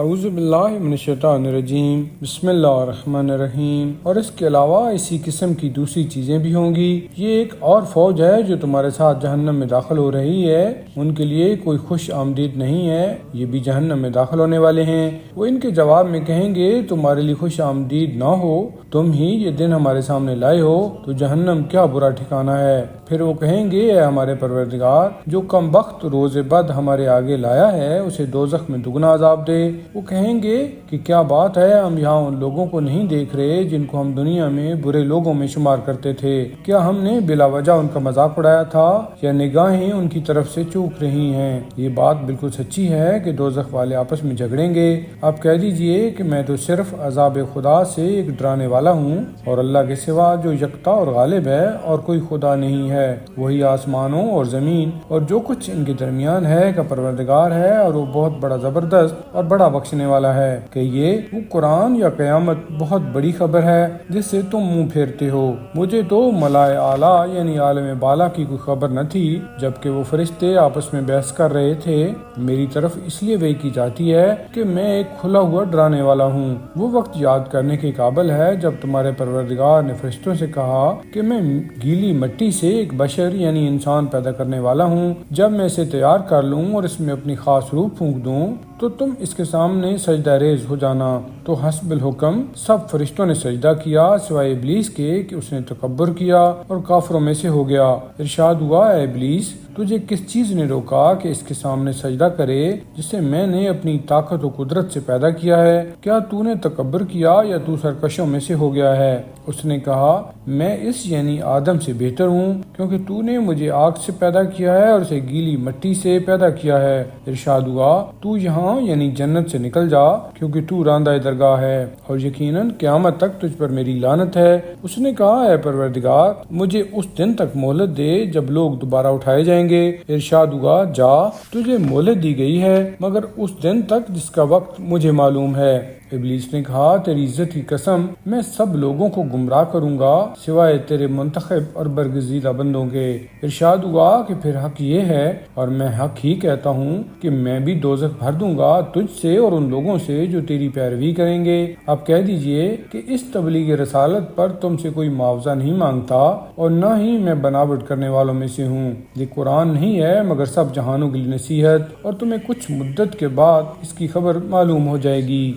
اعوذ باللہ من الشیطان الرجیم، بسم اللہ الرحمن الرحیم۔ اور اس کے علاوہ اسی قسم کی دوسری چیزیں بھی ہوں گی۔ یہ ایک اور فوج ہے جو تمہارے ساتھ جہنم میں داخل ہو رہی ہے، ان کے لیے کوئی خوش آمدید نہیں ہے، یہ بھی جہنم میں داخل ہونے والے ہیں۔ وہ ان کے جواب میں کہیں گے تمہارے لیے خوش آمدید نہ ہو، تم ہی یہ دن ہمارے سامنے لائے ہو، تو جہنم کیا برا ٹھکانہ ہے۔ پھر وہ کہیں گے اے ہمارے پروردگار، جو کم بخت روز بد ہمارے آگے لایا ہے اسے دوزخ میں دگنا عذاب دے۔ وہ کہیں گے کہ کیا بات ہے، ہم یہاں ان لوگوں کو نہیں دیکھ رہے جن کو ہم دنیا میں برے لوگوں میں شمار کرتے تھے؟ کیا ہم نے بلا وجہ ان کا مذاق اڑایا تھا، یا نگاہیں ان کی طرف سے چوک رہی ہیں؟ یہ بات بالکل سچی ہے کہ دوزخ والے آپس میں جھگڑیں گے۔ آپ کہہ دیجئے کہ میں تو صرف عذاب خدا سے ایک ڈرانے والا ہوں، اور اللہ کے سوا جو یکتا اور غالب ہے اور کوئی خدا نہیں ہے، وہی آسمانوں اور زمین اور جو کچھ ان کے درمیان ہے کا پروردگار ہے، اور وہ بہت بڑا زبردست اور بڑا بخشنے والا ہے۔ کہ یہ وہ قرآن یا قیامت بہت بڑی خبر ہے جس سے تم منہ پھیرتے ہو؟ مجھے تو ملائے اعلیٰ یعنی عالم بالا کی کوئی خبر نہ تھی جبکہ وہ فرشتے آپس میں بحث کر رہے تھے۔ میری طرف اس لیے وحی کی جاتی ہے کہ میں ایک کھلا ہوا ڈرانے والا ہوں۔ وہ وقت یاد کرنے کے قابل ہے جب تمہارے پروردگار نے فرشتوں سے کہا کہ میں گیلی مٹی سے ایک بشر یعنی انسان پیدا کرنے والا ہوں، جب میں اسے تیار کر لوں اور اس میں اپنی خاص روح پھونک دوں تو تم اس کے سامنے سجدہ ریز ہو جانا۔ تو حسب الحکم سب فرشتوں نے سجدہ کیا سوائے ابلیس کے کہ اس نے تکبر کیا اور کافروں میں سے ہو گیا۔ ارشاد ہوا اے ابلیس، تجھے کس چیز نے روکا کہ اس کے سامنے سجدہ کرے جسے میں نے اپنی طاقت و قدرت سے پیدا کیا ہے؟ کیا تو نے تکبر کیا یا تو سرکشوں میں سے ہو گیا ہے؟ اس نے کہا میں اس یعنی آدم سے بہتر ہوں، کیونکہ تو نے مجھے آگ سے پیدا کیا ہے اور اسے گیلی مٹی سے پیدا کیا ہے۔ ارشاد ہوا تو یہاں یعنی جنت سے نکل جا، کیونکہ تو راندہ درگاہ ہے، اور یقیناً قیامت تک تجھ پر میری لعنت ہے۔ اس نے کہا اے پروردگار، مجھے اس دن تک مہلت دے جب لوگ دوبارہ اٹھائے جائیں گے۔ ارشاد ہوا جا، تجھے مہلت دی گئی ہے مگر اس دن تک جس کا وقت مجھے معلوم ہے۔ ابلیس نے کہا تیری عزت کی قسم، میں سب لوگوں کو گمراہ کروں گا سوائے تیرے منتخب اور برگزیدہ بندوں کے۔ ارشاد ہوا کہ پھر حق یہ ہے، اور میں حق ہی کہتا ہوں، کہ میں بھی دوزخ بھر دوں گا تجھ سے اور ان لوگوں سے جو تیری پیروی کریں گے۔ اب کہہ دیجئے کہ اس تبلیغ رسالت پر تم سے کوئی معاوضہ نہیں مانگتا، اور نہ ہی میں بناوٹ کرنے والوں میں سے ہوں۔ یہ قرآن نہیں ہے مگر سب جہانوں کے لیے نصیحت، اور تمہیں کچھ مدت کے بعد اس کی خبر معلوم ہو جائے گی۔